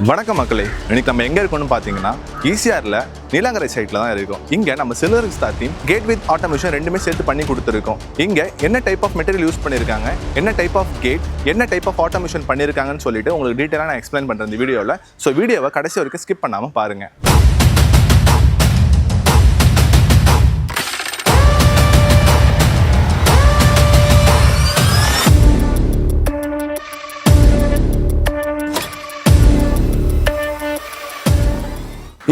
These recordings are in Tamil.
வணக்கம் மக்களே, இன்னைக்கு நம்ம எங்கே இருக்கோம்னு பார்த்தீங்கன்னா ஈசிஆரில் நீலாங்கரை சைட்டில் தான் இருக்கோம். இங்கே நம்ம சில்வர்விஸ்டா டீம் கேட் வித் ஆட்டோமேஷன் ரெண்டுமே சேர்த்து பண்ணி கொடுத்துருக்கோம். இங்கே என்ன டைப் ஆஃப் மெட்டீரியல் யூஸ் பண்ணியிருக்காங்க, என்ன டைப் ஆஃப் கேட், என்ன டைப் ஆஃப் ஆட்டோமேஷன் பண்ணியிருக்காங்கன்னு சொல்லிட்டு உங்களுக்கு டீட்டெயிலாக நான் எக்ஸ்பிளைன் பண்ணுறேன் இந்த வீடியோவில். ஸோ வீடியோவை கடைசி வரைக்கும் ஸ்கிப் பண்ணாமல் பாருங்கள்.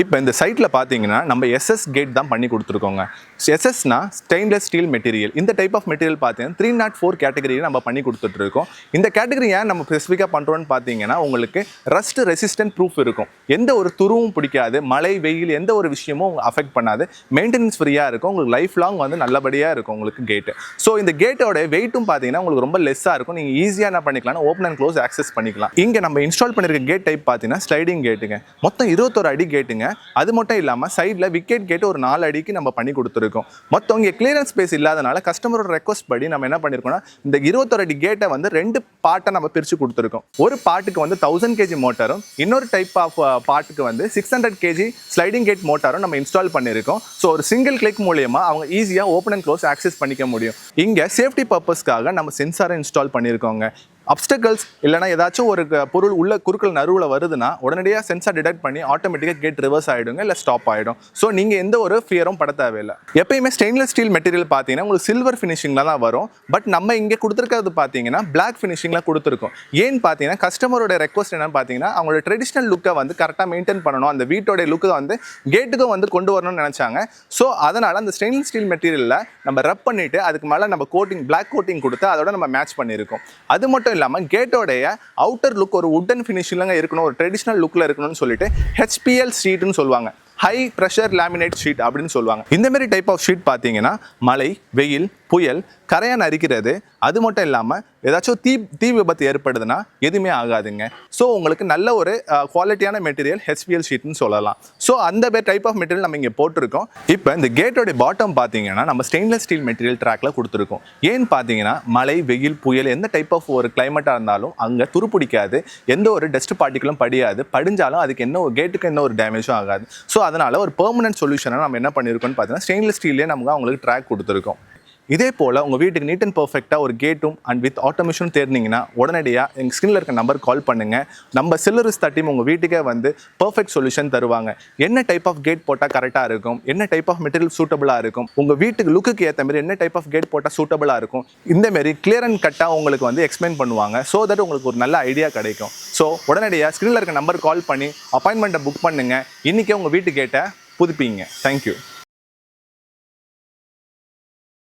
இப்போ இந்த சைட்டில் பார்த்தீங்கன்னா நம்ம எஸ்எஸ் கேட் தான் பண்ணி கொடுத்துருக்கோங்க. எஸ்எஸ்னா ஸ்டெயின்லெஸ் ஸ்டீல் மெட்டீரியல். இந்த டைப் ஆஃப் மெட்டீரியல் பார்த்தீங்கன்னா 304 கேட்டகரியை நம்ம பண்ணி கொடுத்துட்ருக்கோம். இந்த கேட்டகரி ஏன் நம்ம ஸ்பெசிஃபிக்காக பண்ணுறோன்னு பார்த்தீங்கன்னா உங்களுக்கு ரஸ்ட் ரெசிஸ்டன்ட் ப்ரூஃப் இருக்கும். எந்த ஒரு துருவும் பிடிக்காது, மழை வெயில் எந்த ஒரு விஷயமும் அஃபெக்ட் பண்ணாது, மெயின்டெனன்ஸ் ஃப்ரீயாக இருக்கும், உங்களுக்கு லைஃப் லாங் வந்து நல்லபடியாக இருக்கும் உங்களுக்கு கேட்டு. ஸோ இந்த கேட்டோட வெயிட்டும் பார்த்தீங்கன்னா உங்களுக்கு ரொம்ப லெஸ்ஸாக இருக்கும். நீங்கள் ஈஸியாக என்ன பண்ணிக்கலாம், ஓப்பன் அண்ட் க்ளோஸ் ஆக்சஸ் பண்ணிக்கலாம். இங்கே நம்ம இன்ஸ்டால் பண்ணியிருக்க கேட் டைப் பார்த்தீங்கன்னா ஸ்லைடிங் கேட்டுங்க. மொத்தம் 21 அடி கேட்டுங்க. அது மட்டும் இல்லாமல் சைடில் விக்கெட் கேட்டு ஒரு 4 அடிக்கு நம்ம பண்ணி கொடுத்துருக்கோம். மொத்தம் இங்கே கிளியரன்ஸ் ஸ்பேஸ் இல்லாதனால கஸ்டமரோட ரெக்வஸ்ட் படி நம்ம என்ன பண்ணியிருக்கோம்னா இந்த 21 அடி கேட்டை வந்து 2 பார்ட்டை நம்ம பிரித்து கொடுத்துருக்கோம். ஒரு பார்ட்டுக்கு வந்து 1000 kg மோட்டாரும், இன்னொரு டைப் ஆஃப் பார்ட்டுக்கு வந்து 600 kg ஸ்லைடிங் கேட் மோட்டாரும் நம்ம இன்ஸ்டால் பண்ணியிருக்கோம். ஸோ ஒரு சிங்கிள் கிளிக் மூலியமா அவங்க ஈஸியாக ஓப்பன் அண்ட் க்ளோஸ் ஆக்சஸ் பண்ணிக்க முடியும். இங்கே சேஃப்டி பர்பஸ்க்காக நம்ம சென்சாரை இன்ஸ்டால் பண்ணியிருக்கோங்க. அப்டக்கல்ஸ் இல்லைனா ஏதாச்சும் ஒரு பொருள் உள்ள குறுக்கள் நடுவில் வருதுன்னா உடனடியாக சென்சார் டிடெக்ட் பண்ணி ஆட்டோமேட்டிக்காக கேட் ரிவர்ஸ் ஆகிடுங்க, இல்லை ஸ்டாப் ஆகிடும். ஸோ நீங்கள் எந்த ஒரு ஃபியரும் பட தேவையில்லை. எப்பயுமே ஸ்டெயின்லெஸ் ஸ்டீல் மெட்டீரியல் பார்த்தீங்கன்னா உங்களுக்கு சில்வர் ஃபினிஷிங்கில் தான் வரும். பட் நம்ம இங்கே கொடுத்துருக்கிறது பார்த்தீங்கன்னா பிளாக் ஃபினிஷிங்கில் கொடுத்துருக்கோம். ஏன்னு பார்த்தீங்கன்னா கஸ்டமரோட ரெக்வஸ்ட் என்னன்னு பார்த்தீங்கன்னா அவங்களோட ட்ரெடிஷ்னல் லுக்கை வந்து கரெக்டாக மெயின்டைன் பண்ணணும், அந்த வீட்டோட லுக்கை வந்து கேட்டுக்கும் வந்து கொண்டு வரணும்னு நினச்சாங்க. ஸோ அதனால் அந்த ஸ்டெயின்லெஸ் ஸ்டீல் மெட்டீரியலில் நம்ம ரப் பண்ணிவிட்டு அதுக்கு மேலே நம்ம கோட்டிங் பிளாக் கோட்டிங் கொடுத்து அதோட நம்ம மேட்ச் பண்ணியிருக்கோம். அது மட்டும் இல்லாமல் கேட்டோடைய அவுட்டர் லுக் ஒரு வுட்டன் ஃபினிஷிங்ல இருக்கணும், ஒரு ட்ரெடிஷ்னல் லுக்ல இருக்கணும்னு சொல்லிட்டு HPL ஷீட்னு சொல்லுவாங்க, ஹை ப்ரெஷர் லேமினேட் ஷீட் அப்படின்னு சொல்லுவாங்க. இந்த மாதிரி டைப் ஆஃப் ஷீட் பார்த்தீங்கன்னா மழை வெயில் புயல் கரையான் அரிக்கிறது, அது மட்டும் இல்லாமல் ஏதாச்சும் தீ விபத்து ஏற்படுதுன்னா எதுவுமே ஆகாதுங்க. ஸோ உங்களுக்கு நல்ல ஒரு குவாலிட்டியான மெட்டீரியல் HPL ஷீட்னு சொல்லலாம். ஸோ அந்த டைப் ஆஃப் மெட்டீரியல் நம்ம இங்கே போட்டிருக்கோம். இப்போ இந்த கேட்டோடைய பாட்டம் பார்த்தீங்கன்னா நம்ம ஸ்டெயின்லெஸ் ஸ்டீல் மெட்டீரியல் ட்ராக்ல கொடுத்துருக்கோம். ஏன்னு பார்த்தீங்கன்னா மழை வெயில் புயல் எந்த டைப் ஆஃப் ஒரு கிளைமேட்டாக இருந்தாலும் அங்கே துருப்பிடிக்காது, எந்த ஒரு டஸ்ட் பார்ட்டிகளும் படியாது, படிஞ்சாலும் அதுக்கு என்ன ஒரு கேட்டுக்கு என்ன ஒரு டேமேஜும் ஆகாது. ஸோ அதனால ஒரு பெர்மனன்ட் சொல்யூஷனை நம்ம என்ன பண்ணியிருக்கோம்னு பார்த்தீங்கன்னா ஸ்டெயின்லெஸ் ஸ்டீல்லே நமக்கு அவங்களுக்கு ட்ராக் கொடுத்துருக்கோம். இதே போல் உங்கள் வீட்டுக்கு நீட் அண்ட் பர்ஃபெக்டாக ஒரு கேட்டும் அண்ட் வித் ஆட்டோமேஷன் தேர்ந்தீங்கன்னா உடனடியாக எங்கள் ஸ்க்ரீனில் இருக்க நம்பர் கால் பண்ணுங்கள். நம்ம சில்வர்விஸ்டா டீம் உங்கள் வீட்டுக்கே வந்து பர்ஃபெக்ட் சொல்யூஷன் தருவாங்க. என்ன டைப் ஆஃப் கேட் போட்டால் கரெக்டாக இருக்கும், என்ன டைப் ஆஃப் மெட்டீரியல் சூட்டபுளாக இருக்கும், உங்கள் வீட்டுக்கு லுக்குக்கு ஏற்ற மாதிரி என்ன டைப் ஆஃப் கேட் போட்டால் சூட்டபுளாக இருக்கும், இந்தமாரி கிளியர் அண்ட் கட்டாக உங்களுக்கு வந்து எக்ஸ்பிளைன் பண்ணுவாங்க. ஸோ தட் உங்களுக்கு ஒரு நல்ல ஐடியா கிடைக்கும். ஸோ உடனடியாக ஸ்க்ரீனில் இருக்க நம்பர் கால் பண்ணி அப்பாயின்மெண்ட்டை புக் பண்ணுங்கள். இன்றைக்கே உங்கள் வீட்டு கேட்டை புதுப்பிங்க. தேங்க்யூ.